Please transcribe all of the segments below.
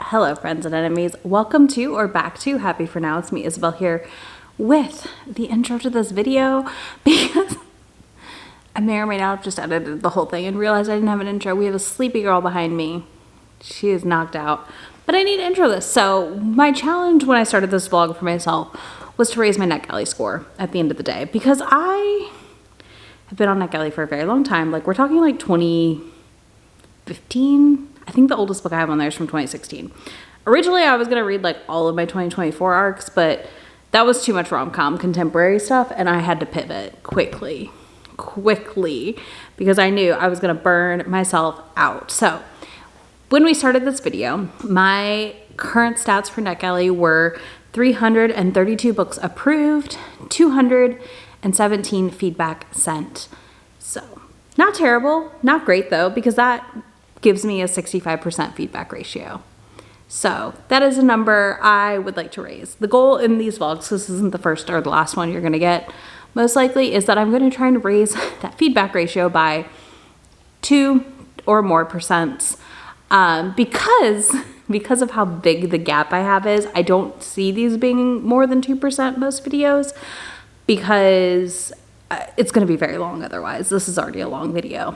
Hello friends and enemies, welcome to or back to Happy For Now. It's me, Isabel, here with the intro to this video because I may or may not have just edited the whole thing and realized I didn't have an intro. We have a sleepy girl behind me. She is knocked out, but I need to intro this. So my challenge when I started this vlog for myself was to raise my NetGalley score at the end of the day because I have been on NetGalley for a very long time. Like we're talking like 2015. I think the oldest book I have on there is from 2016. Originally, I was going to read like all of my 2024 arcs, but that was too much rom-com contemporary stuff, and I had to pivot quickly, because I knew I was going to burn myself out. So when we started this video, my current stats for NetGalley were 332 books approved, 217 feedback sent. So not terrible, not great though, because that gives me a 65% feedback ratio. So that is a number I would like to raise. The goal in these vlogs, this isn't the first or the last one you're gonna get, most likely, is that I'm gonna try and raise that feedback ratio by 2 or more percents. Because of how big the gap I have is, I don't see these being more than 2% most videos because it's gonna be very long otherwise. This is already a long video.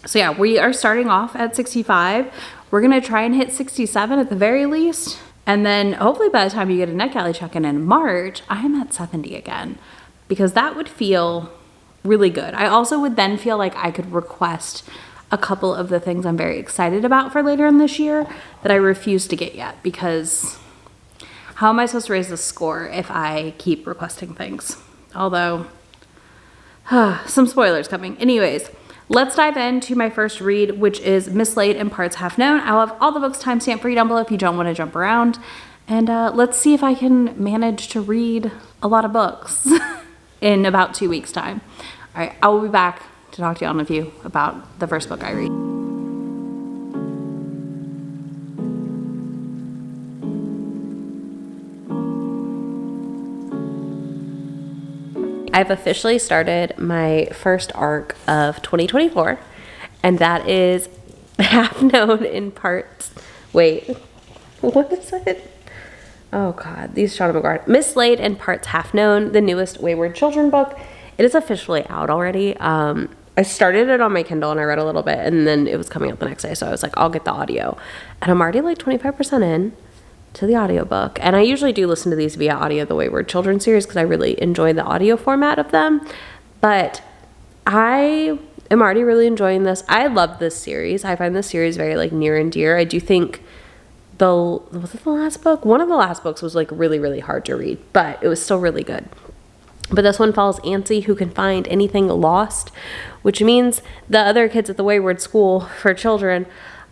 So yeah, we are starting off at 65. We're gonna try and hit 67 at the very least. And then hopefully by the time you get a NetGalley check-in in March, I'm at 70 again, because that would feel really good. I also would then feel like I could request a couple of the things I'm very excited about for later in this year that I refuse to get yet, because how am I supposed to raise the score if I keep requesting things? Although, some spoilers coming. Anyways, let's dive into my first read, which is Mislaid in Parts Half Known. I'll have all the books timestamped for you down below if you don't want to jump around. And let's see if I can manage to read a lot of books in about 2 weeks' time. All right, I will be back to talk to you all of you about the first book I read. I've officially started my first arc of 2024, and that is Half Known in Parts. Wait, what is it? Oh God, these Shawnna McGuire. Mislaid in Parts Half Known, the newest Wayward Children book. It is officially out already. I started it on my Kindle and I read a little bit, and then it was coming out the next day, so I was like, I'll get the audio. And I'm already like 25% in to the audiobook, and I usually do listen to these via audio, the Wayward Children series, because I really enjoy the audio format of them. But I am already really enjoying this. I love this series. I find this series very like near and dear. I do think was it the last book? One of the last books was like really hard to read, but it was still really good. But this one follows Ancy, who can find anything lost, which means the other kids at the Wayward School for Children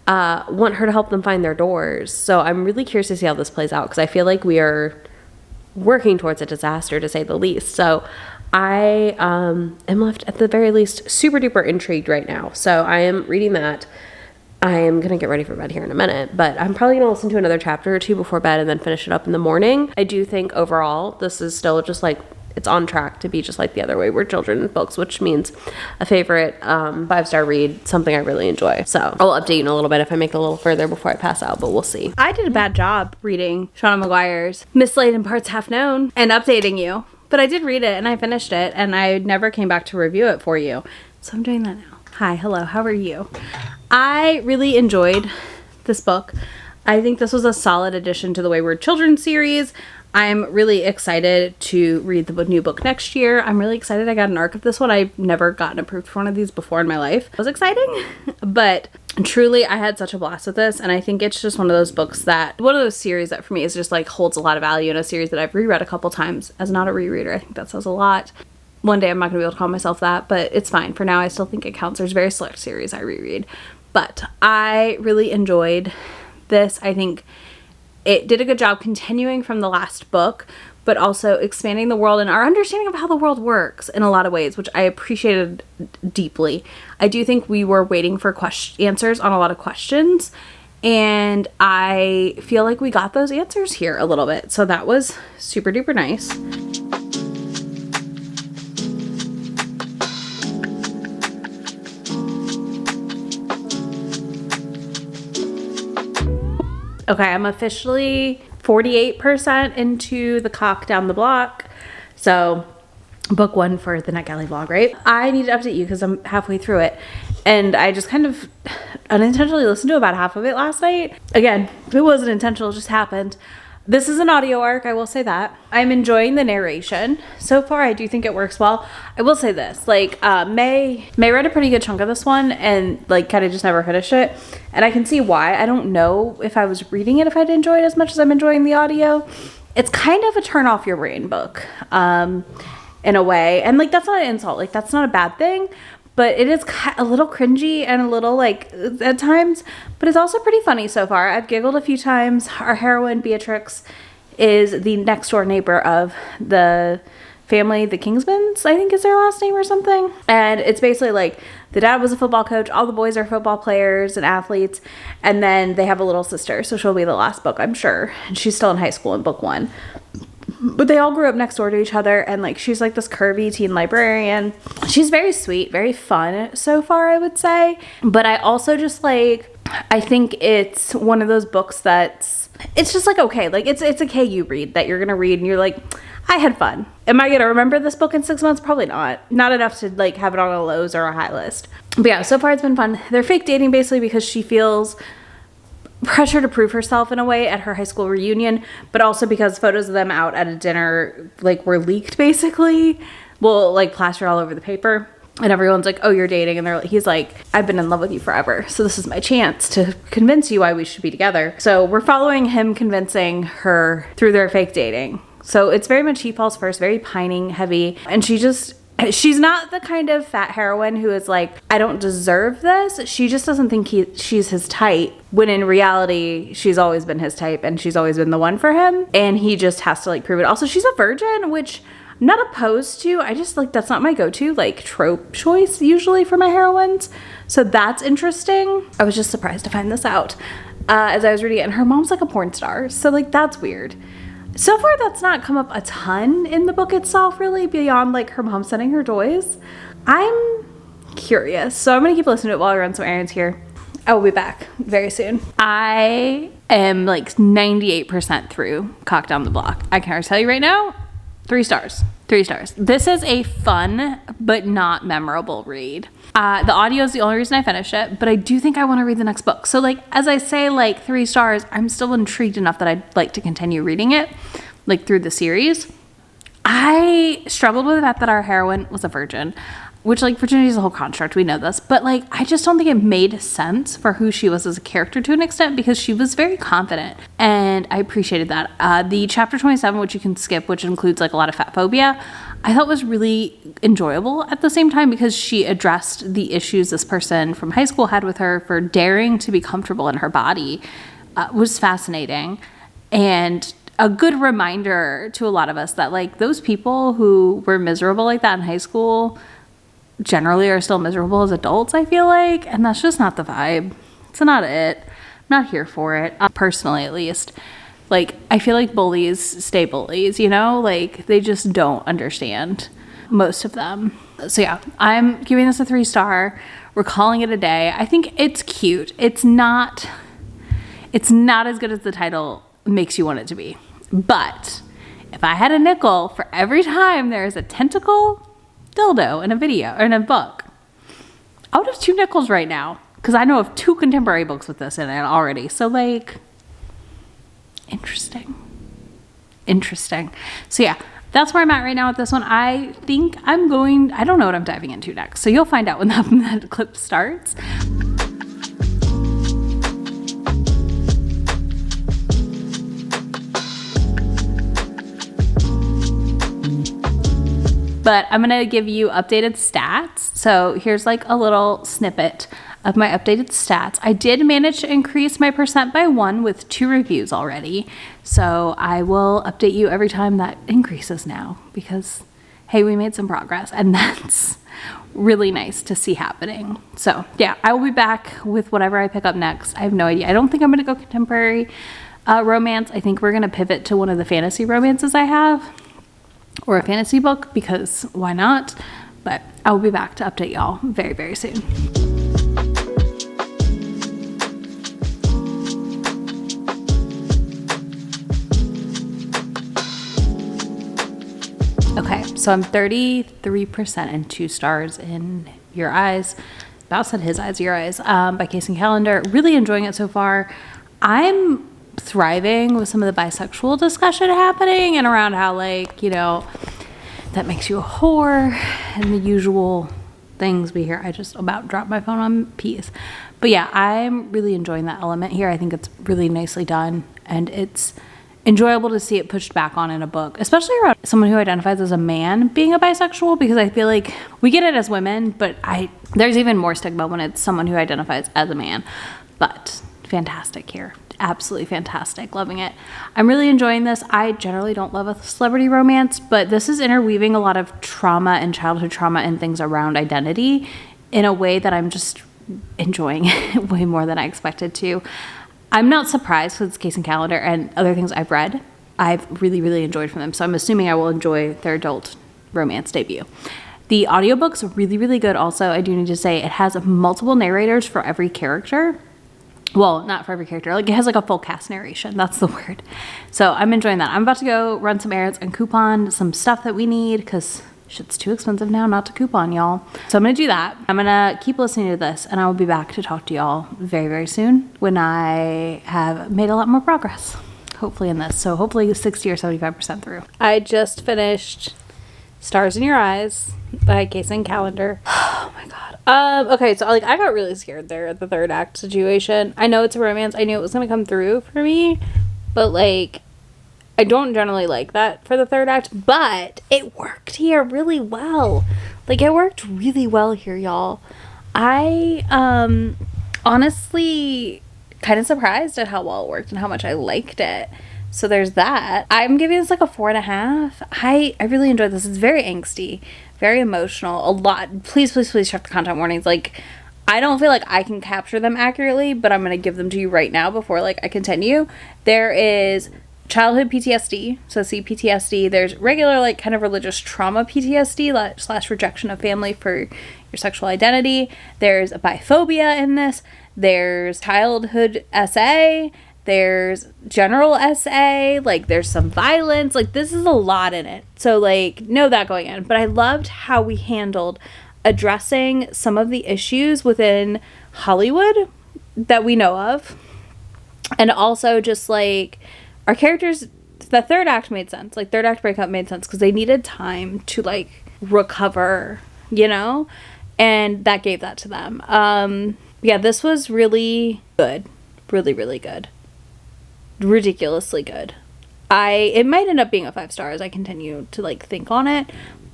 want her to help them find their doors. So I'm really curious to see how this plays out, because I feel like we are working towards a disaster, to say the least. So I am left at the very least super duper intrigued right now. So I am reading that. I am going to get ready for bed here in a minute, but I'm probably going to listen to another chapter or two before bed and then finish it up in the morning. I do think overall this is still just like, it's on track to be just like the other Wayward Children books, which means a favorite 5-star read, something I really enjoy. So I'll update you in a little bit if I make it a little further before I pass out, but we'll see. I did a bad job reading Shawnna McGuire's Mislaid in Parts Half Known and updating you, but I did read it and I finished it, and I never came back to review it for you. So I'm doing that now. Hi, hello, how are you? I really enjoyed this book. I think this was a solid addition to the Wayward Children series. I'm really excited to read the new book next year. I'm really excited I got an arc of this one. I've never gotten approved for one of these before in my life. It was exciting, but truly I had such a blast with this, and I think it's just one of those books that, one of those series that for me is just like holds a lot of value, in a series that I've reread a couple times. As not a rereader, I think that says a lot. One day I'm not gonna be able to call myself that, but it's fine. For now, I still think it counts. There's very select series I reread, but I really enjoyed this. I think it did a good job continuing from the last book, but also expanding the world and our understanding of how the world works in a lot of ways, which I appreciated deeply. I do think we were waiting for answers on a lot of questions, and I feel like we got those answers here a little bit. So that was super duper nice. Okay, I'm officially 48% into The Cock Down the Block. So book 1 for the NetGalley vlog, right? I need to update you because I'm halfway through it. And I just kind of unintentionally listened to about half of it last night. Again, it wasn't intentional, it just happened. This is an audio arc, I will say that. I'm enjoying the narration. So far, I do think it works well. I will say this, like, May read a pretty good chunk of this one and like kind of just never finished it. And I can see why. I don't know if I was reading it, if I'd enjoy it as much as I'm enjoying the audio. It's kind of a turn off your brain book, in a way. And like, that's not an insult. Like, that's not a bad thing. But it is a little cringy and a little like at times, but it's also pretty funny so far. I've giggled a few times. Our heroine, Beatrix, is the next door neighbor of the family, the Kingsmans, I think is their last name or something. And it's basically like the dad was a football coach. All the boys are football players and athletes. And then they have a little sister. So she'll be the last book, I'm sure. And she's still in high school in book 1. But they all grew up next door to each other, and like she's like this curvy teen librarian. She's very sweet, very fun so far, I would say. But I also just like, I think it's one of those books that's, it's just like, okay, like it's a KU read that you're gonna read and you're like, I had fun. Am I gonna remember this book in 6 months? Probably not enough to like have it on a lows or a high list. But yeah, so far it's been fun. They're fake dating basically because she feels pressure to prove herself in a way at her high school reunion, but also because photos of them out at a dinner like were leaked basically, well, like plastered all over the paper, and everyone's like, oh, you're dating, and he's like, I've been in love with you forever, so this is my chance to convince you why we should be together. So we're following him convincing her through their fake dating. So it's very much he falls first, very pining heavy, and she's not the kind of fat heroine who is like, I don't deserve this. She just doesn't think she's his type, when in reality, she's always been his type and she's always been the one for him. And he just has to like prove it. Also, she's a virgin, which I'm not opposed to. I just like, that's not my go-to like trope choice usually for my heroines. So that's interesting. I was just surprised to find this out as I was reading it. And her mom's like a porn star. So like, that's weird. So far, that's not come up a ton in the book itself, really, beyond like her mom sending her toys. I'm curious, so I'm gonna keep listening to it while I run some errands here. I will be back very soon. I am like 98% through Cock Down the Block. I can already tell you right now, 3 stars. 3 stars. This is a fun but not memorable read. The audio is the only reason I finished it, but I do think I want to read the next book. So like, as I say, like 3 stars, I'm still intrigued enough that I'd like to continue reading it, like through the series. I struggled with the fact that our heroine was a virgin, which like virginity is a whole construct, we know this, but like I just don't think it made sense for who she was as a character to an extent, because she was very confident and I appreciated that. The chapter 27, which you can skip, which includes like a lot of fat phobia, I thought was really enjoyable at the same time, because she addressed the issues this person from high school had with her for daring to be comfortable in her body. Was fascinating and a good reminder to a lot of us that like those people who were miserable like that in high school generally are still miserable as adults, I feel like, and that's just not the vibe. It's not it. I'm not here for it, personally at least. Like, I feel like bullies stay bullies, you know? Like, they just don't understand, most of them. So yeah, I'm giving this a 3 star. We're calling it a day. I think it's cute. It's not as good as the title makes you want it to be. But if I had a nickel for every time there's a tentacle dildo in a video or in a book, I would have 2 nickels right now, because I know of 2 contemporary books with this in it already. So like, interesting. So yeah, that's where I'm at right now with this one. I think I don't know what I'm diving into next, so you'll find out when that clip starts. But I'm going to give you updated stats. So here's like a little snippet of my updated stats. I did manage to increase my percent by 1 with 2 reviews already. So I will update you every time that increases now, because hey, we made some progress, and that's really nice to see happening. So yeah, I will be back with whatever I pick up next. I have no idea. I don't think I'm going to go contemporary romance. I think we're going to pivot to one of the fantasy romances I have, or a fantasy book, because why not? But I will be back to update y'all very, very soon. Okay, so I'm 33% and 2 stars in Your Eyes. About said His Eyes, Your Eyes, by Case and Calendar. Really enjoying it so far. I'm thriving with some of the bisexual discussion happening and around how, like, you know, that makes you a whore and the usual things we hear. I just about dropped my phone on peas. But yeah, I'm really enjoying that element here. I think it's really nicely done, and it's enjoyable to see it pushed back on in a book, especially around someone who identifies as a man being a bisexual, because I feel like we get it as women, but there's even more stigma when it's someone who identifies as a man. But fantastic here. Absolutely fantastic. Loving it. I'm really enjoying this. I generally don't love a celebrity romance, but this is interweaving a lot of trauma and childhood trauma and things around identity in a way that I'm just enjoying way more than I expected to. I'm not surprised because it's Case and Calendar and other things I've read. I've really, really enjoyed from them. So I'm assuming I will enjoy their adult romance debut. The audiobook's really, really good also. I do need to say it has multiple narrators for every character. Well, not for every character. Like, it has like a full cast narration. That's the word. So I'm enjoying that. I'm about to go run some errands and coupon some stuff that we need because shit's too expensive now not to coupon, y'all. So I'm going to do that. I'm going to keep listening to this, and I will be back to talk to y'all very, very soon when I have made a lot more progress, hopefully, in this. So hopefully 60 or 75% through. I just finished Stars in Your Eyes by Case and Calendar. Oh my god. Okay, so like I got really scared there at the third act situation. I know it's a romance. I knew it was going to come through for me, but like I don't generally like that for the third act, but it worked here really well. Like, it worked really well here, y'all. I honestly kind of surprised at how well it worked and how much I liked it. So there's that. I'm giving this like a 4.5. I really enjoyed this. It's very angsty, very emotional, a lot. Please, please, please check the content warnings. Like, I don't feel like I can capture them accurately, but I'm going to give them to you right now before like I continue. There is childhood PTSD, so CPTSD. There's regular like kind of religious trauma PTSD / rejection of family for your sexual identity. There's a biphobia in this. There's childhood SA. There's general SA, like there's some violence, like this is a lot in it. So like know that going in. But I loved how we handled addressing some of the issues within Hollywood that we know of. And also just like our characters, the third act made sense. Like third act breakup made sense because they needed time to like recover, you know? And that gave that to them. Yeah, this was really good. Really, really good. Ridiculously good. It might end up being a 5 star as I continue to like think on it,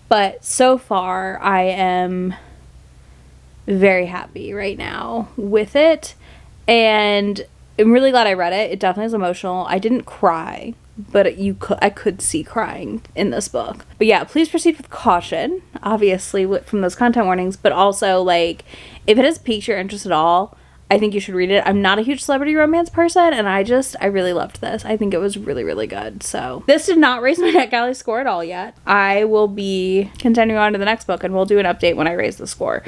but so far I am very happy right now with it, and I'm really glad I read it. It definitely is emotional. I didn't cry, but I could see crying in this book. But yeah, please proceed with caution, obviously from those content warnings, but also like if it has piqued your interest at all, I think you should read it. I'm not a huge celebrity romance person, and I really loved this. I think it was really, really good. So this did not raise my NetGalley score at all yet. I will be continuing on to the next book, and we'll do an update when I raise the score.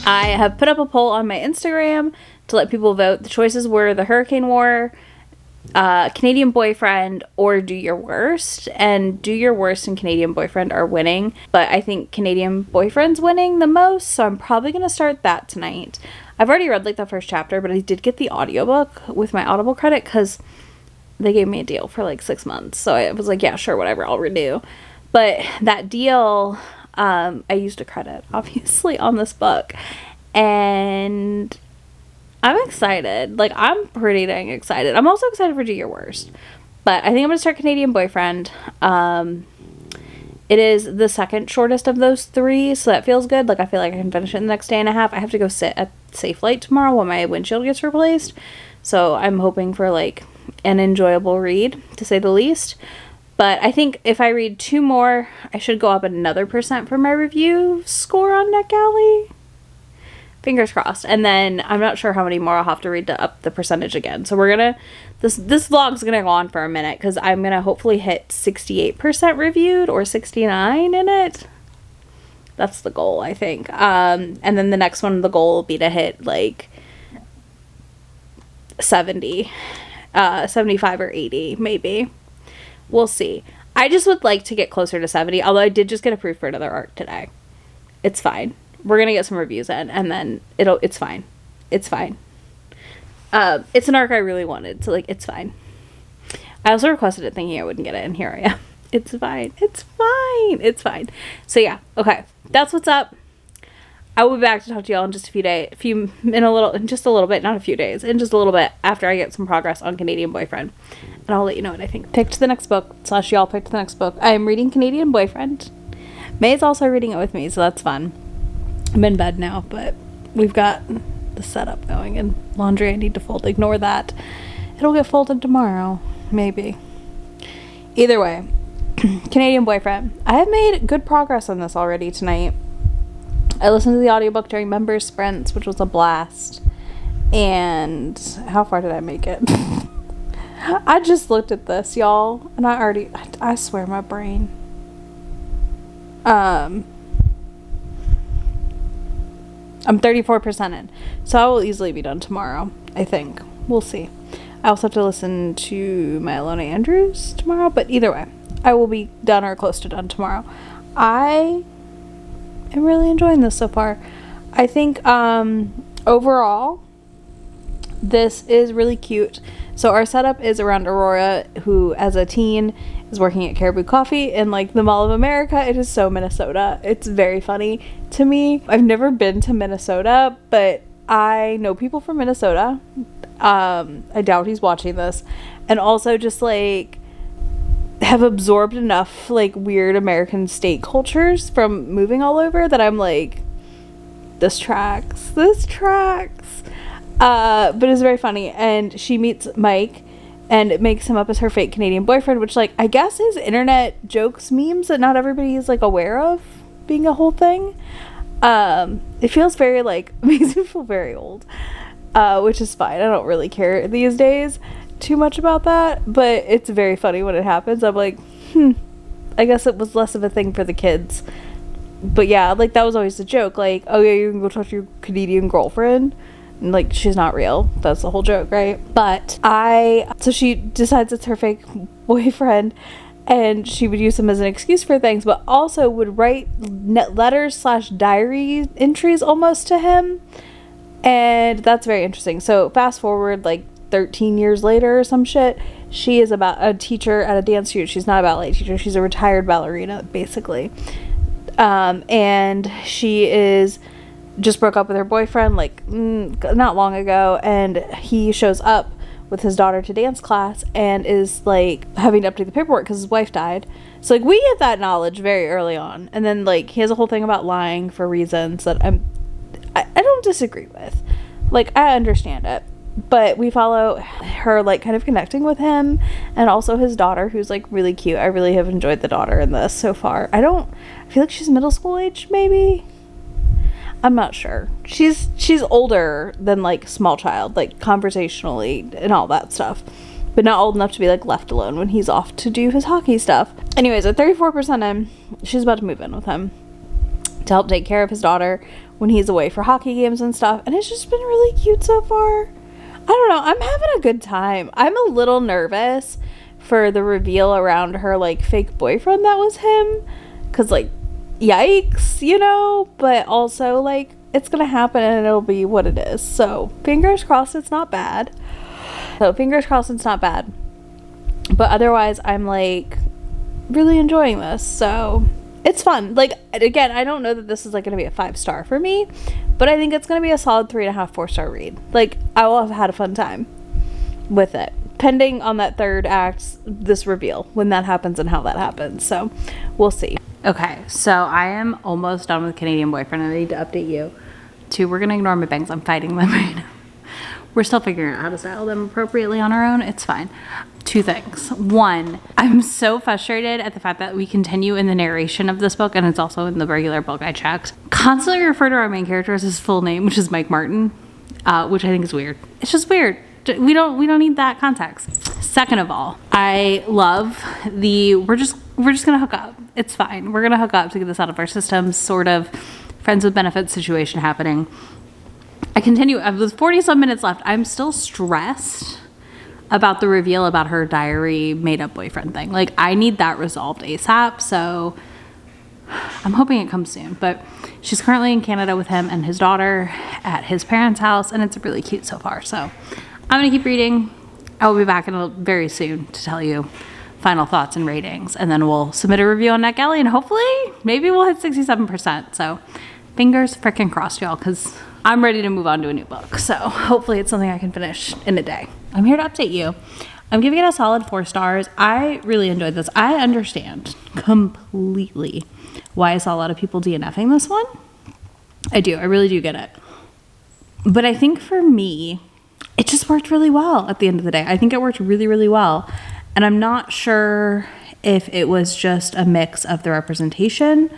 I have put up a poll on my Instagram to let people vote. The choices were The Hurricane War, Canadian Boyfriend, or Do Your Worst. And Do Your Worst and Canadian Boyfriend are winning, but I think Canadian Boyfriend's winning the most, so I'm probably going to start that tonight. I've already read like the first chapter, but I did get the audiobook with my Audible credit because they gave me a deal for like 6 months, so I was like, yeah, sure, whatever, I'll renew. But that deal, I used a credit obviously on this book, and I'm excited. Like, I'm pretty dang excited. I'm also excited for Do Your Worst. But I think I'm going to start Canadian Boyfriend. It is the second shortest of those 3, so that feels good. Like, I feel like I can finish it in the next day and a half. I have to go sit at Safe Light tomorrow while my windshield gets replaced. So I'm hoping for, like, an enjoyable read, to say the least. But I think if I read 2 more, I should go up another % for my review score on NetGalley. Fingers crossed. And then I'm not sure how many more I'll have to read to up the percentage again. So we're gonna, this vlog's gonna go on for a minute because I'm gonna hopefully hit 68% reviewed or 69 in it. That's the goal, I think. And then the next one, the goal will be to hit like 70, 75 or 80, maybe. We'll see. I just would like to get closer to 70, although I did just get approved for another arc today. It's fine. We're going to get some reviews in, and then it's fine. It's fine. It's an arc I really wanted, so, like, it's fine. I also requested it thinking I wouldn't get it, and here I am. It's fine. It's fine. It's fine. So, yeah. Okay. That's what's up. I will be back to talk to y'all in just a few days, in just a little bit, not a few days, in just a little bit after I get some progress on Canadian Boyfriend. And I'll let you know what I think. Picked the next book, / y'all picked the next book. I am reading Canadian Boyfriend. May is also reading it with me, so that's fun. I'm in bed now, but we've got the setup going and laundry I need to fold. Ignore that. It'll get folded tomorrow, maybe. Either way, Canadian Boyfriend. I have made good progress on this already tonight. I listened to the audiobook during members sprints, which was a blast. And how far did I make it? I just looked at this, y'all, and I swear my brain. I'm 34% in, so I will easily be done tomorrow, I think. We'll see. I also have to listen to my Alona Andrews tomorrow, but either way, I will be done or close to done tomorrow. I am really enjoying this so far. I think overall, this is really cute. So our setup is around Aurora, who as a teen is working at Caribou Coffee in like the Mall of America. It is so Minnesota. It's very funny to me. I've never been to Minnesota, but I know people from Minnesota. I doubt he's watching this. And also just like have absorbed enough like weird American state cultures from moving all over that I'm like, this tracks. But it's very funny. And she meets Mike and it makes him up as her fake Canadian boyfriend, which like I guess is internet jokes, memes that not everybody is like aware of being a whole thing. It feels very like makes me feel very old, which is fine. I don't really care these days too much about that, but it's very funny when it happens. I'm like, I guess it was less of a thing for the kids. But yeah, like that was always the joke, like, oh yeah, you can go talk to your Canadian girlfriend and like she's not real. That's the whole joke, right? But so she decides it's her fake boyfriend and she would use him as an excuse for things, but also would write letters / diary entries almost to him. And that's very interesting. So fast forward like 13 years later or some shit, she is about a teacher at a dance studio. She's not a ballet teacher. She's a retired ballerina, basically. And she is just broke up with her boyfriend like not long ago, and he shows up with his daughter to dance class and is like having to update the paperwork because his wife died. So like we get that knowledge very early on, and then like he has a whole thing about lying for reasons that I don't disagree with. Like I understand it, but we follow her like kind of connecting with him and also his daughter, who's like really cute. I really have enjoyed the daughter in this so far. I feel like she's middle school age, maybe. I'm not sure. She's older than like small child, like conversationally and all that stuff, but not old enough to be like left alone when he's off to do his hockey stuff. Anyways, at 34% in, she's about to move in with him to help take care of his daughter when he's away for hockey games and stuff. And it's just been really cute so far. I don't know. I'm having a good time. I'm a little nervous for the reveal around her like fake boyfriend that was him. 'Cause like, yikes, you know, but also like it's gonna happen and it'll be what it is. So fingers crossed it's not bad. But otherwise I'm like really enjoying this. So it's fun. Like again, I don't know that this is like gonna be a 5-star for me, but I think it's gonna be a solid 3.5, 4-star read. Like I will have had a fun time with it, pending on that third act, this reveal, when that happens and how that happens. So we'll see. Okay, so I am almost done with Canadian Boyfriend. I need to update you. 2, we're gonna ignore my bangs. I'm fighting them right now. We're still figuring out how to style them appropriately on our own. It's fine. 2 things. 1, I'm so frustrated at the fact that we continue in the narration of this book, and it's also in the regular book I checked, constantly refer to our main character as his full name, which is Mike Martin, which I think is weird. It's just weird. We don't need that context. Second of all, I love we're just gonna hook up. It's fine. We're gonna hook up to get this out of our systems, sort of friends with benefits situation happening. I continue. With 40-some minutes left, I'm still stressed about the reveal about her diary made-up boyfriend thing. Like, I need that resolved ASAP, so I'm hoping it comes soon. But she's currently in Canada with him and his daughter at his parents' house, and it's really cute so far. So I'm gonna keep reading. I will be back very soon to tell you final thoughts and ratings, and then we'll submit a review on NetGalley, and hopefully maybe we'll hit 67%. So fingers freaking crossed, y'all, because I'm ready to move on to a new book. So hopefully it's something I can finish in a day. I'm here to update you. I'm giving it a solid 4 stars. I really enjoyed this. I understand completely why I saw a lot of people DNFing this one. I do. I really do get it. But I think for me, it just worked really well at the end of the day. I think it worked really, really well. And I'm not sure if it was just a mix of the representation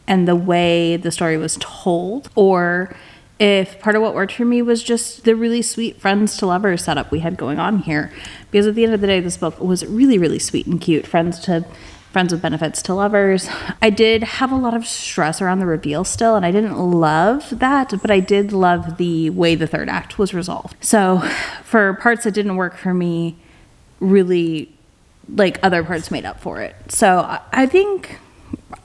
and the way the story was told, or if part of what worked for me was just the really sweet friends to lovers setup we had going on here. Because at the end of the day, this book was really, really sweet and cute. Friends with benefits to lovers. I did have a lot of stress around the reveal still, and I didn't love that, but I did love the way the third act was resolved. So for parts that didn't work for me, really, like, other parts made up for it. So I think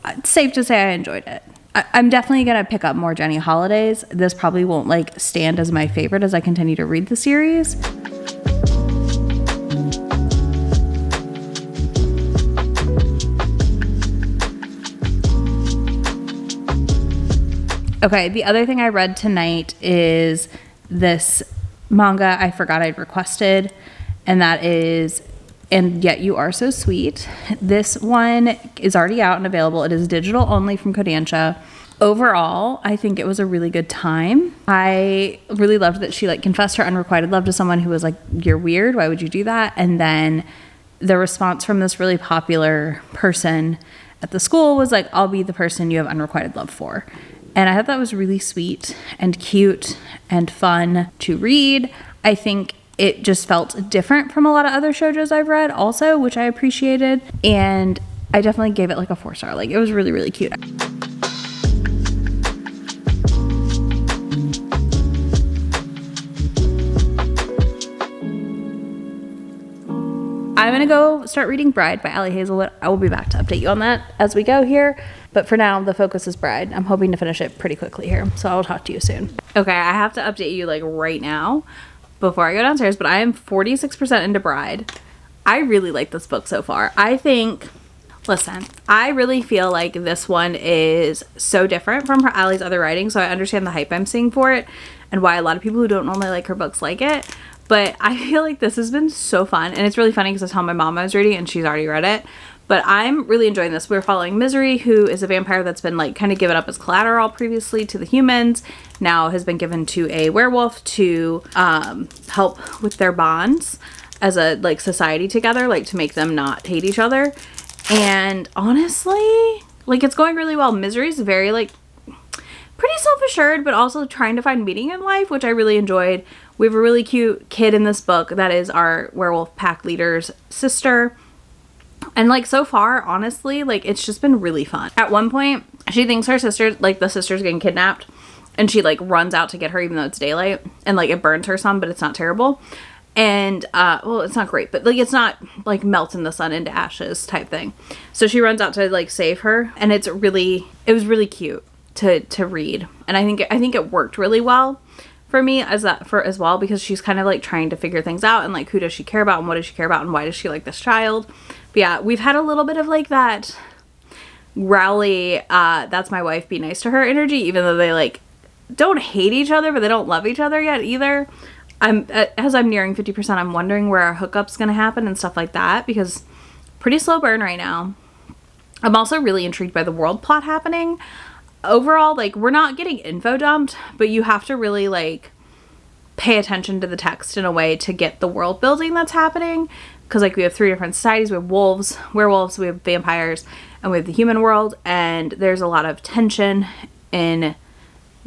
it's safe to say I enjoyed it. I'm definitely going to pick up more Jenny Holidays. This probably won't, like, stand as my favorite as I continue to read the series. Okay, the other thing I read tonight is this manga I forgot I'd requested, and that is And Yet You Are So Sweet. This one is already out and available. It is digital only from Kodansha. Overall, I think it was a really good time. I really loved that she, like, confessed her unrequited love to someone who was like, "You're weird, why would you do that?" And then the response from this really popular person at the school was like, "I'll be the person you have unrequited love for." And I thought that was really sweet and cute and fun to read. I think it just felt different from a lot of other shoujos I've read also, which I appreciated. And I definitely gave it like a 4-star. Like, it was really, really cute. I'm going to go start reading Bride by Ali Hazelwood. I will be back to update you on that as we go here. But for now, the focus is Bride. I'm hoping to finish it pretty quickly here. So I'll talk to you soon. Okay, I have to update you, like, right now before I go downstairs. But I am 46% into Bride. I really like this book so far. I really feel like this one is so different from Ali's other writing. So I understand the hype I'm seeing for it and why a lot of people who don't normally like her books like it. But I feel like this has been so fun. And it's really funny because I told my mom I was reading and she's already read it. But I'm really enjoying this. We're following Misery, who is a vampire that's been, like, kind of given up as collateral previously to the humans. Now has been given to a werewolf to help with their bonds as a, like, society together, like, to make them not hate each other. And honestly, like, it's going really well. Misery's very, like, pretty self-assured, but also trying to find meaning in life, which I really enjoyed. We have a really cute kid in this book that is our werewolf pack leader's sister. And, like, so far, honestly, like, it's just been really fun. At one point, she thinks her sister, like, the sister's getting kidnapped, and she, like, runs out to get her even though it's daylight, and, like, it burns her some, but it's not terrible. And, well, it's not great, but, like, it's not, like, melt in the sun into ashes type thing. So she runs out to, like, save her, and it was really cute to read. And I think it worked really well for me as well, because she's kind of, like, trying to figure things out, and, like, who does she care about, and what does she care about, and why does she like this child. But yeah, we've had a little bit of, like, that Rowley, that's my wife, be nice to her energy, even though they, like, don't hate each other, but they don't love each other yet either. As I'm nearing 50%, I'm wondering where our hookup's gonna happen and stuff like that, because pretty slow burn right now. I'm also really intrigued by the world plot happening. Overall, like, we're not getting info dumped, but you have to really, like, pay attention to the text in a way to get the world building that's happening. Because, like, we have 3 different societies. We have wolves, werewolves, we have vampires, and we have the human world. And there's a lot of tension in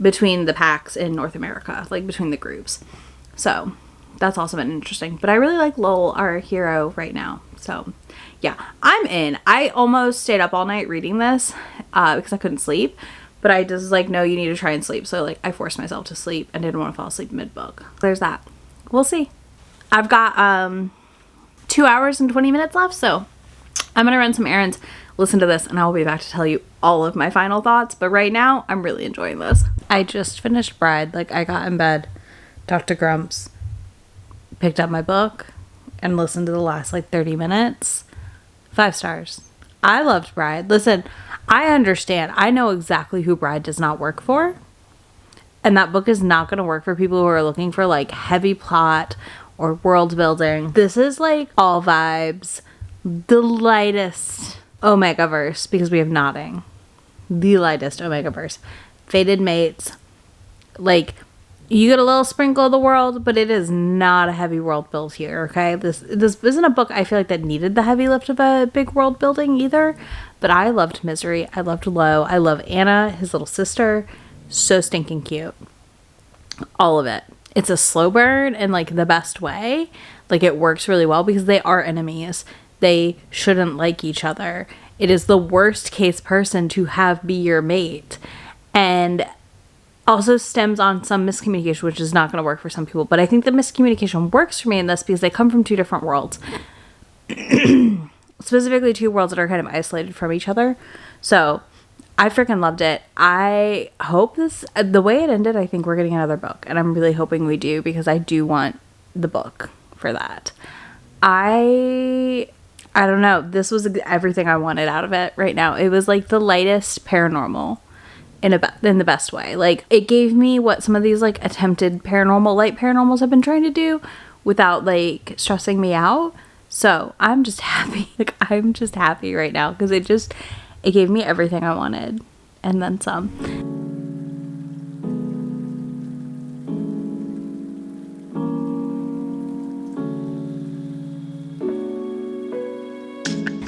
between the packs in North America, like, between the groups. So that's also been interesting. But I really like Lowell, our hero, right now. So yeah, I'm in. I almost stayed up all night reading this because I couldn't sleep. But I just like, no, you need to try and sleep. So like I forced myself to sleep and didn't want to fall asleep mid-book. There's that. We'll see. I've got 2 hours and 20 minutes left. So I'm going to run some errands, listen to this, and I'll be back to tell you all of my final thoughts. But right now, I'm really enjoying this. I just finished Bride. Like, I got in bed, Dr. Grumps, picked up my book, and listened to the last, like, 30 minutes. 5 stars. I loved Bride. Listen, I understand. I know exactly who Bride does not work for. And that book is not going to work for people who are looking for, like, heavy plot or world building. This is, like, all vibes. The lightest Omega-verse, because we have Nodding. The lightest Omega-verse. Fated Mates. Like, you get a little sprinkle of the world, but it is not a heavy world build here, okay? This isn't a book I feel like that needed the heavy lift of a big world building either. But I loved Misery. I loved Low. I love Anna, his little sister. So stinking cute. All of it. It's a slow burn in, like, the best way. Like, it works really well because they are enemies. They shouldn't like each other. It is the worst case person to have be your mate. And also stems on some miscommunication, which is not going to work for some people. But I think the miscommunication works for me in this because they come from 2 different worlds. Specifically 2 worlds that are kind of isolated from each other. So I freaking loved it. I hope the way it ended, I think we're getting another book. And I'm really hoping we do because I do want the book for that. I don't know. This was everything I wanted out of it right now. It was like the lightest paranormal in the best way. Like, it gave me what some of these like attempted light paranormals have been trying to do without like stressing me out. So I'm just happy. Like, I'm just happy right now because it gave me everything I wanted and then some.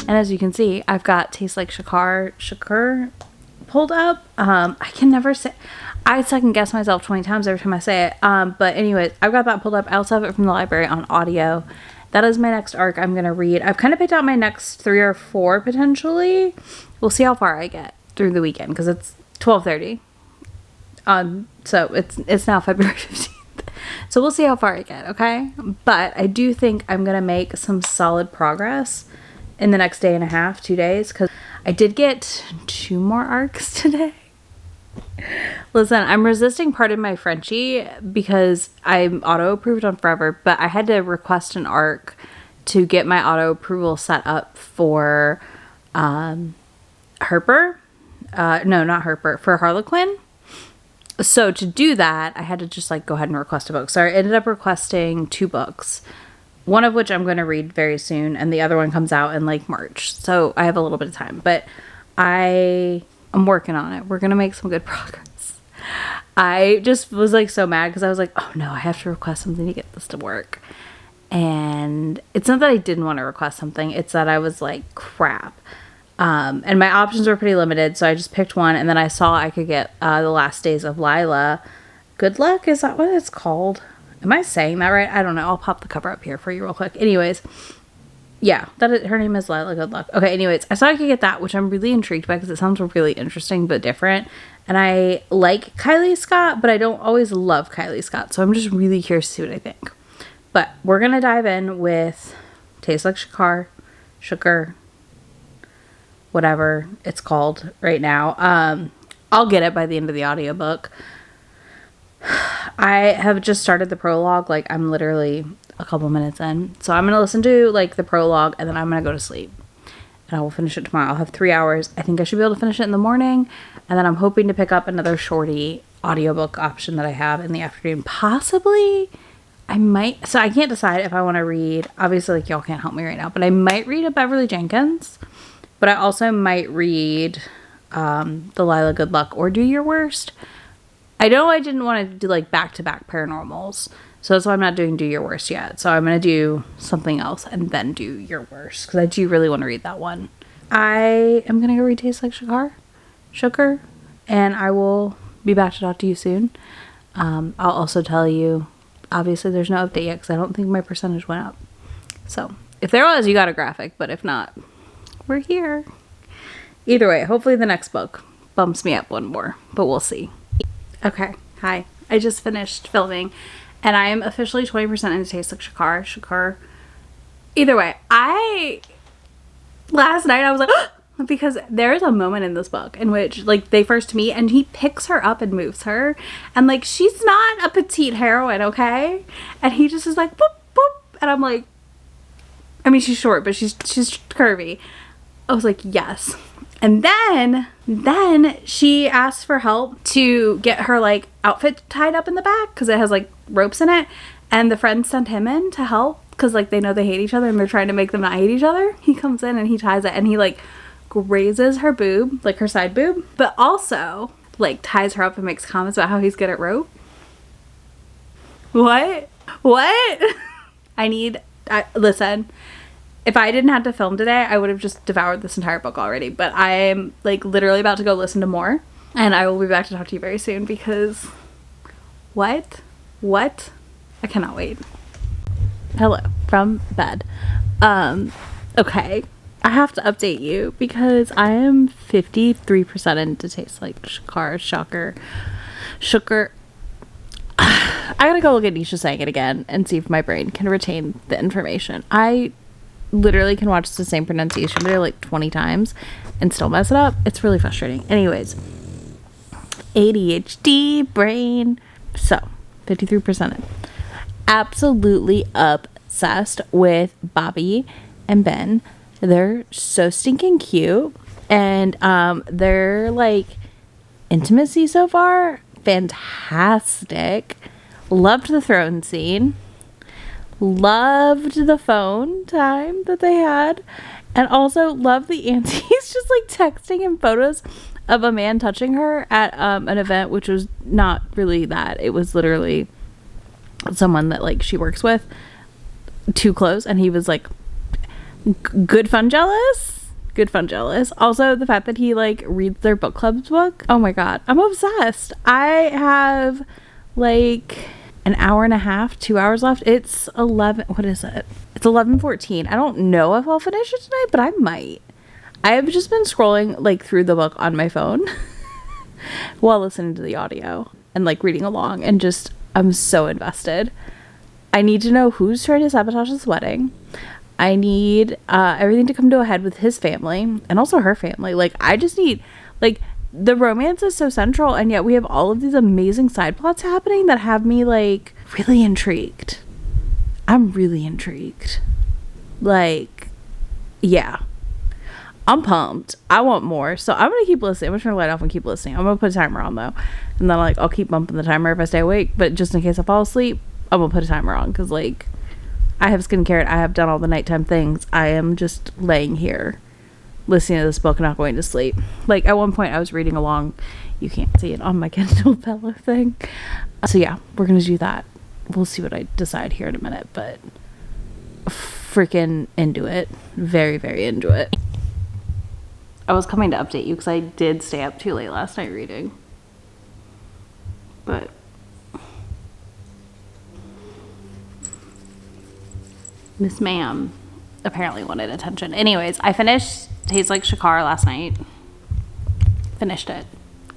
And as you can see, I've got Tastes Like Shakkar pulled up. I can never say, I second guess myself 20 times every time I say it. But anyways, I've got that pulled up. I also have it from the library on audio. That is my next arc I'm going to read. I've kind of picked out my next 3 or 4 potentially. We'll see how far I get through the weekend because it's 12:30. So it's now February 15th. So we'll see how far I get, okay? But I do think I'm going to make some solid progress in the next day and a half, 2 days, because I did get 2 more arcs today. Listen, I'm resisting Pardon My Frenchie because I'm auto-approved on Forever, but I had to request an arc to get my auto-approval set up for Herper. No, not Herper, for Harlequin. So to do that, I had to just like go ahead and request a book. So I ended up requesting 2 books. One of which I'm going to read very soon, and the other one comes out in like March. So I have a little bit of time, but I'm working on it. We're going to make some good progress. I just was like so mad because I was like, oh no, I have to request something to get this to work. And it's not that I didn't want to request something. It's that I was like, crap. And my options were pretty limited. So I just picked one, and then I saw I could get The Last Days of Lila. Good Luck? Is that what it's called? Am I saying that right? I don't know. I'll pop the cover up here for you real quick. Anyways, yeah, her name is Lila Good Luck. Okay, anyways, I thought I could get that, which I'm really intrigued by because it sounds really interesting but different. And I like Kylie Scott, but I don't always love Kylie Scott. So I'm just really curious to see what I think. But we're going to dive in with Tastes Like Shakkar, whatever it's called right now. I'll get it by the end of the audiobook. I have just started the prologue. Like, I'm literally a couple minutes in. So I'm going to listen to, like, the prologue, and then I'm going to go to sleep. And I will finish it tomorrow. I'll have 3 hours. I think I should be able to finish it in the morning. And then I'm hoping to pick up another shorty audiobook option that I have in the afternoon. Possibly, I might. So I can't decide if I want to read. Obviously, like, y'all can't help me right now. But I might read a Beverly Jenkins. But I also might read the Lila Good Luck or Do Your Worst. I know I didn't want to do like back-to-back paranormals. So that's why I'm not doing Do Your Worst yet. So I'm going to do something else and then Do Your Worst. Because I do really want to read that one. I am going to go read Tastes Like Shakkar. And I will be back to talk to you soon. I'll also tell you obviously there's no update yet because I don't think my percentage went up. So if there was, you got a graphic, but if not, we're here. Either way, hopefully the next book bumps me up one more, but we'll see. Okay, hi. I just finished filming and I am officially 20% into Tastes Like Shakkar. Shakkar. Either way, last night I was like, because there's a moment in this book in which like they first meet and he picks her up and moves her and like she's not a petite heroine, okay? And he just is like boop boop and I'm like, I mean she's short but she's curvy. I was like, yes. And then she asks for help to get her like outfit tied up in the back because it has like ropes in it, and the friends sent him in to help because like they know they hate each other and they're trying to make them not hate each other. He comes in and he ties it and he like grazes her boob, like her side boob, but also like ties her up and makes comments about how he's good at rope. What? Listen, if I didn't have to film today, I would have just devoured this entire book already, but I'm like literally about to go listen to more and I will be back to talk to you very soon because what? I cannot wait. Hello from bed. Okay. I have to update you because I am 53% into Tastes Like Shakkar. I gotta go look at Nisha saying it again and see if my brain can retain the information. I literally can watch the same pronunciation video like 20 times and still mess it up. It's really frustrating. Anyways, ADHD brain. So 53% in. Absolutely obsessed with Bobby and Ben. They're so stinking cute, and their like intimacy so far, fantastic. Loved the throne scene. Loved the phone time that they had, and also loved the aunties just like texting him photos of a man touching her at an event, which was not really that. It was literally someone that like she works with, too close, and he was like good fun jealous. Also the fact that he like reads their book club's book, oh my god, I'm obsessed. I have like an hour and a half, 2 hours left. It's 11, what is it, it's 11:14. I don't know if I'll finish it tonight, but I might. I've just been scrolling like through the book on my phone while listening to the audio and like reading along, and just I'm so invested. I need to know who's trying to sabotage this wedding. I need everything to come to a head with his family and also her family. Like, I just need, like, the romance is so central, and yet we have all of these amazing side plots happening that have me, like, really intrigued. I'm really intrigued. Like, yeah. I'm pumped. I want more. So I'm going to keep listening. I'm going to turn the light off and keep listening. I'm going to put a timer on, though. And then, like, I'll keep bumping the timer if I stay awake. But just in case I fall asleep, I'm going to put a timer on. Because, like, I have skincare. I have done all the nighttime things. I am just laying here listening to this book, not going to sleep. Like, at one point I was reading along. You can't see it on my Kindle pillow thing. So yeah, we're going to do that. We'll see what I decide here in a minute, but freaking into it. Very, very into it. I was coming to update you because I did stay up too late last night reading. But Miss Ma'am apparently wanted attention. Anyways, I finished Tastes Like Shakkar last night. Finished it.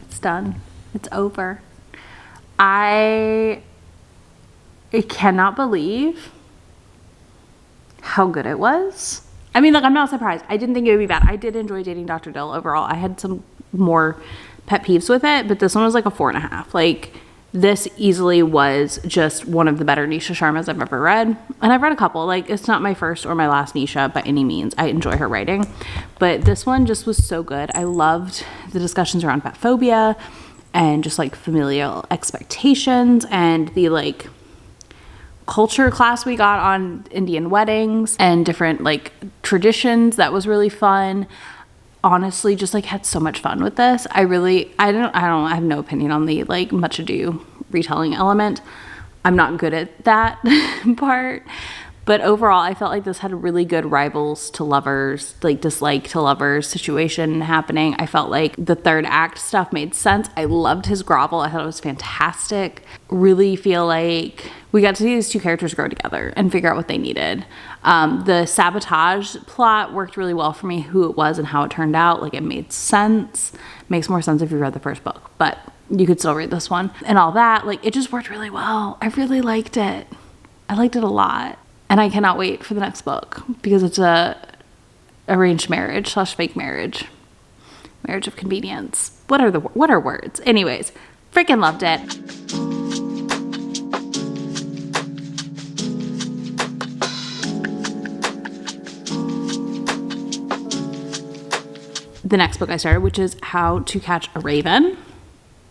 It's done. It's over. I cannot believe how good it was. I mean, like, I'm not surprised. I didn't think it would be bad. I did enjoy Dating Dr. Dill overall. I had some more pet peeves with it, but this one was like a 4.5. Like, this easily was just one of the better Nisha Sharmas I've ever read. And I've read a couple. Like, it's not my first or my last Nisha by any means. I enjoy her writing. But this one just was so good. I loved the discussions around fat phobia and just, like, familial expectations and the, like, culture class we got on Indian weddings and different, like, traditions. That was really fun. Honestly, just, like, had so much fun with this. I have no opinion on the, like, much ado retelling element. I'm not good at that part, But overall, I felt like this had a really good rivals to lovers, like dislike to lovers situation happening. I felt like the third act stuff made sense. I loved his grovel. I thought it was fantastic. Really feel like we got to see these two characters grow together and figure out what they needed. The sabotage plot worked really well for me, who it was and how it turned out. Like, it made sense. Makes more sense if you read the first book, but you could still read this one. And all that, like, it just worked really well. I really liked it. I liked it a lot. And I cannot wait for the next book because it's a arranged marriage / fake marriage. Marriage of convenience. What are words? Anyways, freaking loved it. The next book I started, which is How to Catch a Raven,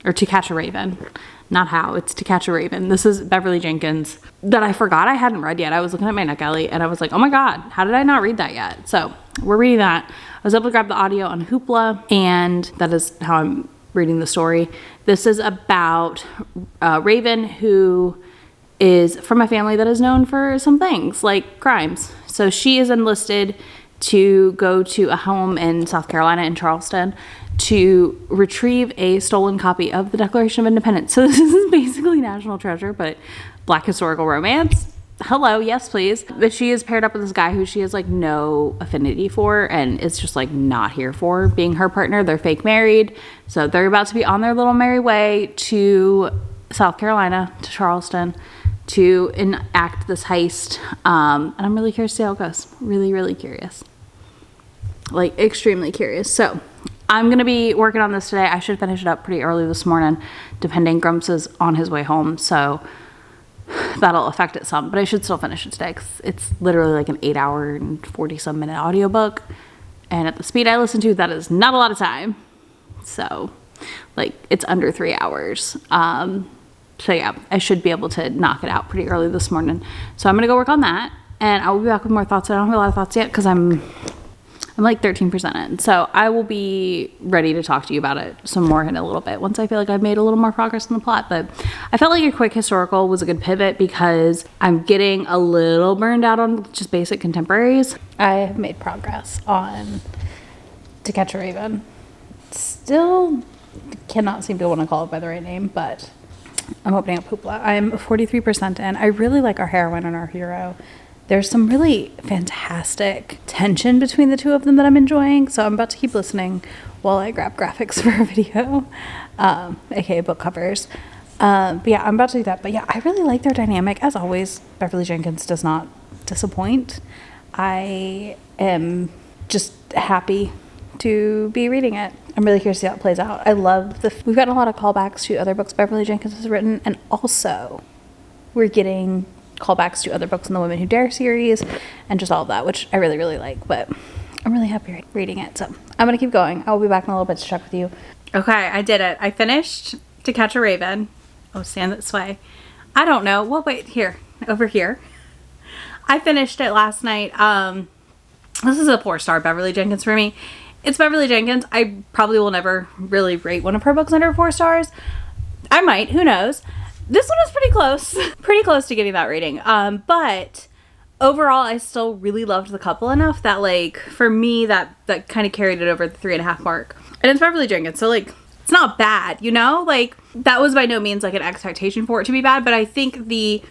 or To Catch a Raven. Not how, it's To Catch a Raven. This is Beverly Jenkins that I forgot I hadn't read yet. I was looking at my NetGalley and I was like, oh my God, how did I not read that yet? So we're reading that. I was able to grab the audio on Hoopla, and that is how I'm reading the story. This is about Raven, who is from a family that is known for some things like crimes. So she is enlisted to go to a home in South Carolina, in Charleston, to retrieve a stolen copy of the Declaration of Independence. So this is basically National Treasure, but Black historical romance. Hello, yes please. But she is paired up with this guy who she has like no affinity for, and is just like not here for being her partner. They're fake married, so they're about to be on their little merry way to South Carolina, to Charleston, to enact this heist. And I'm really curious to see how it goes. Really, really curious. Like, extremely curious. So I'm going to be working on this today. I should finish it up pretty early this morning, depending. Grumps is on his way home, so that'll affect it some. But I should still finish it today because it's literally like an 8-hour and 40-some minute audiobook. And at the speed I listen to, that is not a lot of time. So, like, it's under 3 hours. So yeah, I should be able to knock it out pretty early this morning. So I'm going to go work on that. And I will be back with more thoughts. I don't have a lot of thoughts yet because I'm like 13% in. So I will be ready to talk to you about it some more in a little bit once I feel like I've made a little more progress in the plot. But I felt like a quick historical was a good pivot because I'm getting a little burned out on just basic contemporaries. I have made progress on To Catch a Raven. Still cannot seem to want to call it by the right name, but I'm opening up Hoopla. I'm 43% in. I really like our heroine and our hero. There's some really fantastic tension between the two of them that I'm enjoying. So I'm about to keep listening while I grab graphics for a video, aka book covers. But yeah, I'm about to do that. But yeah, I really like their dynamic. As always, Beverly Jenkins does not disappoint. I am just happy to be reading it. I'm really curious to see how it plays out. I love we've gotten a lot of callbacks to other books Beverly Jenkins has written, and also we're getting callbacks to other books in the Women Who Dare series and just all of that, which I really, really like. But I'm really happy reading it. So I'm going to keep going. I will be back in a little bit to check with you. Okay, I did it. I finished To Catch a Raven. Oh, stand this way. I don't know. Well, wait, here. Over here. I finished it last night. This is a 4-star Beverly Jenkins for me. It's Beverly Jenkins. I probably will never really rate one of her books under 4 stars. I might. Who knows? This one is pretty close. Pretty close to getting that rating. But overall, I still really loved the couple enough that, like, for me, that kind of carried it over the 3.5 mark. And it's Beverly Jenkins, so, like, it's not bad, you know? Like, that was by no means, like, an expectation for it to be bad, but I think the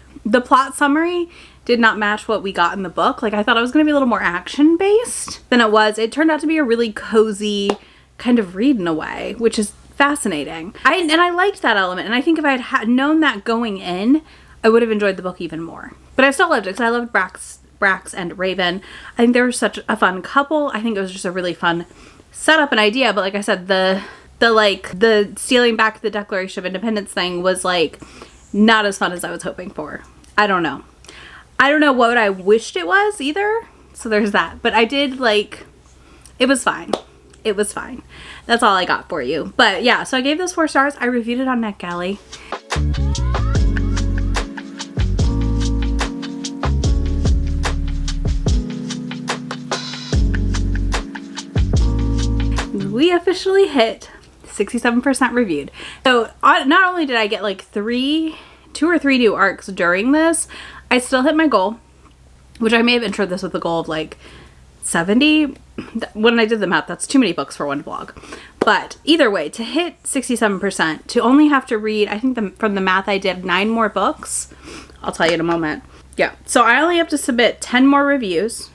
plot summary did not match what we got in the book. Like, I thought it was going to be a little more action-based than it was. It turned out to be a really cozy kind of read in a way, which is fascinating. I liked that element, and I think if I had known that going in, I would have enjoyed the book even more. But I still loved it because I loved Brax and Raven. I think they were such a fun couple. I think it was just a really fun setup and idea. But like I said, the stealing back the Declaration of Independence thing was like not as fun as I was hoping for. I don't know what I wished it was either. So there's that. But I did like, it was fine. It was fine. That's all I got for you. But yeah, so I gave this 4 stars. I reviewed it on NetGalley. We officially hit 67% reviewed. So not only did I get like 2 or 3 new arcs during this, I still hit my goal which I may have introed this with the goal of like 70. When I did the math, that's too many books for one vlog. But either way, to hit 67%, to only have to read, I think from the math I did, 9 more books. I'll tell you in a moment. Yeah, so I only have to submit 10 more reviews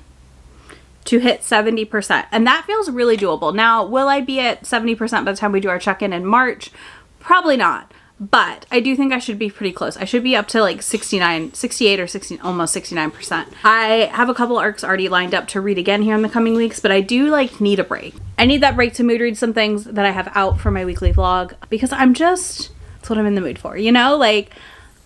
to hit 70%. And that feels really doable. Now, will I be at 70% by the time we do our check-in in March? Probably not. But I do think I should be pretty close. I should be up to like 68 or 60, almost 69%. I have a couple arcs already lined up to read again here in the coming weeks, but I do like need a break. I need that break to mood read some things that I have out for my weekly vlog because that's what I'm in the mood for, you know? Like,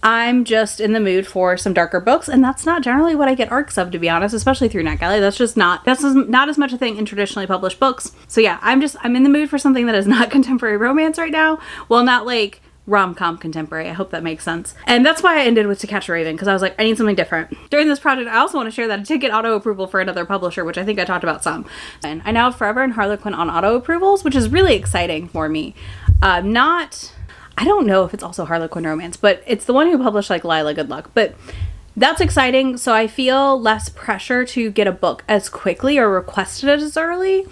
I'm just in the mood for some darker books, and that's not generally what I get arcs of, to be honest, especially through NetGalley. That's not as much a thing in traditionally published books. So yeah, I'm in the mood for something that is not contemporary romance right now. Well, not like rom-com contemporary. I hope that makes sense. And that's why I ended with To Catch a Raven, because I was like, I need something different. During this project, I also want to share that I did get auto approval for another publisher, which I think I talked about some. And I now have Forever and Harlequin on auto approvals, which is really exciting for me. I don't know if it's also Harlequin romance, but it's the one who published like Lila Good Luck. But that's exciting. So I feel less pressure to get a book as quickly or request it as early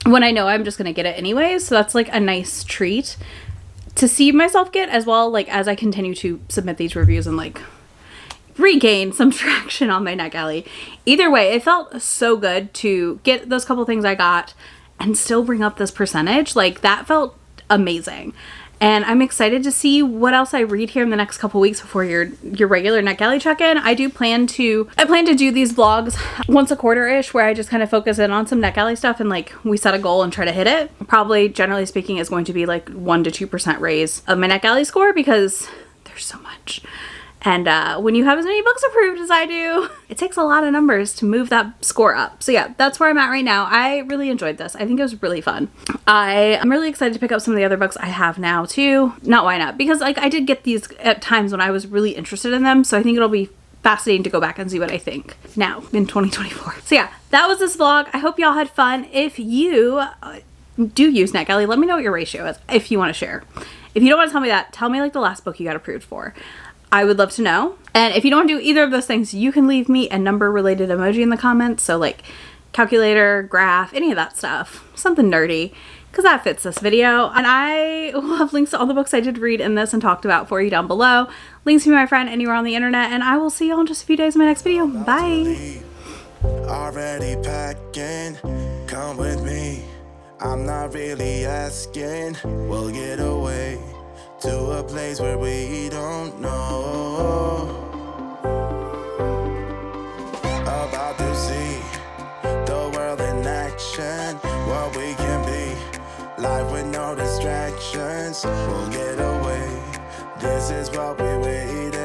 when I know I'm just going to get it anyways. So that's like a nice treat to see myself get as well, like as I continue to submit these reviews and like regain some traction on my NetGalley. Either way, it felt so good to get those couple things I got and still bring up this percentage. Like that felt amazing. And I'm excited to see what else I read here in the next couple weeks before your regular NetGalley check-in. I plan to do these vlogs once a quarter-ish where I just kind of focus in on some NetGalley stuff and like we set a goal and try to hit it. Probably, generally speaking, is going to be like 1 to 2% raise of my NetGalley score because there's so much. And when you have as many books approved as I do, it takes a lot of numbers to move that score up. So yeah, that's where I'm at right now. I really enjoyed this. I think it was really fun. I am really excited to pick up some of the other books I have now too. Not why not? Because like I did get these at times when I was really interested in them. So I think it'll be fascinating to go back and see what I think now in 2024. So yeah, that was this vlog. I hope y'all had fun. If you do use NetGalley, let me know what your ratio is if you want to share. If you don't want to tell me that, tell me like the last book you got approved for. I would love to know. And if you don't do either of those things, you can leave me a number related emoji in the comments. So like calculator, graph, any of that stuff, something nerdy, because that fits this video. And I will have links to all the books I did read in this and talked about for you down below. Links to my friend anywhere on the internet. And I will see you all in just a few days in my next video. Bye. Already packing, come with me. I'm not really asking, we'll get away to a place where we don't know. About to see the world in action, what we can be. Life with no distractions, we'll get away. This is what we waited